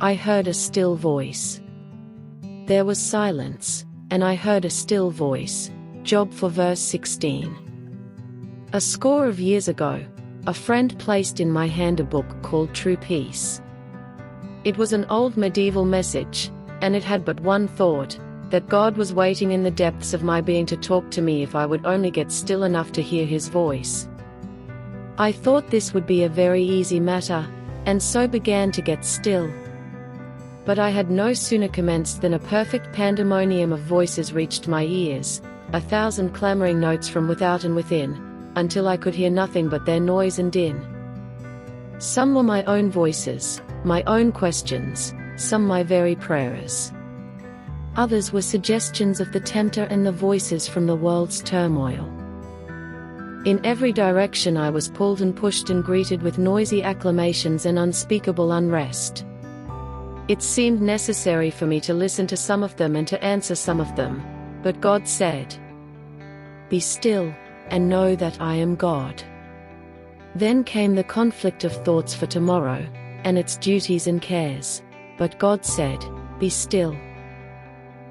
I heard a still voice. There was silence, and I heard a still voice. Job 4 verse 16. A score of years ago, a friend placed in my hand a book called True Peace. It was an old medieval message, and it had but one thought, that God was waiting in the depths of my being to talk to me if I would only get still enough to hear his voice. I thought this would be a very easy matter, and so began to get still. But I had no sooner commenced than a perfect pandemonium of voices reached my ears, 1,000 clamoring notes from without and within, until I could hear nothing but their noise and din. Some were my own voices, my own questions, some my very prayers. Others were suggestions of the tempter and the voices from the world's turmoil. In every direction I was pulled and pushed and greeted with noisy acclamations and unspeakable unrest. It seemed necessary for me to listen to some of them and to answer some of them, but God said, "Be still, and know that I am God." Then came the conflict of thoughts for tomorrow, and its duties and cares, but God said, "Be still."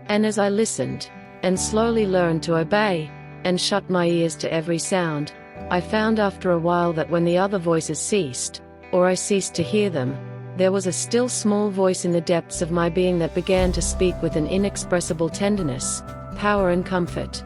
And as I listened, and slowly learned to obey, and shut my ears to every sound, I found after a while that when the other voices ceased, or I ceased to hear them, there was a still small voice in the depths of my being that began to speak with an inexpressible tenderness, power and comfort.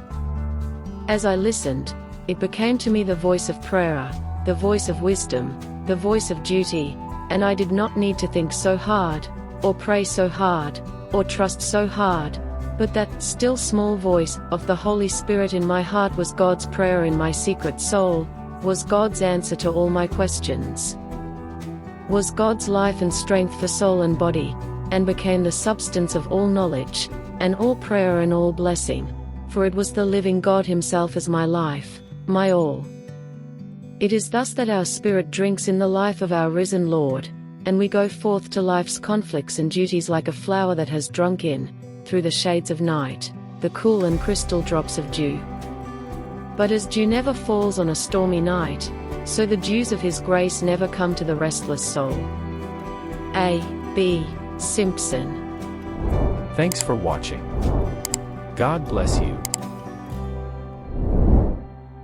As I listened, it became to me the voice of prayer, the voice of wisdom, the voice of duty, and I did not need to think so hard, or pray so hard, or trust so hard, but that still small voice of the Holy Spirit in my heart was God's prayer in my secret soul, was God's answer to all my questions, was God's life and strength for soul and body, and became the substance of all knowledge, and all prayer and all blessing, for it was the living God himself as my life, my all. It is thus that our spirit drinks in the life of our risen Lord, and we go forth to life's conflicts and duties like a flower that has drunk in, through the shades of night, the cool and crystal drops of dew. But as dew never falls on a stormy night, so the dews of his grace never come to the restless soul. A. B. Simpson. Thanks for watching. God bless you.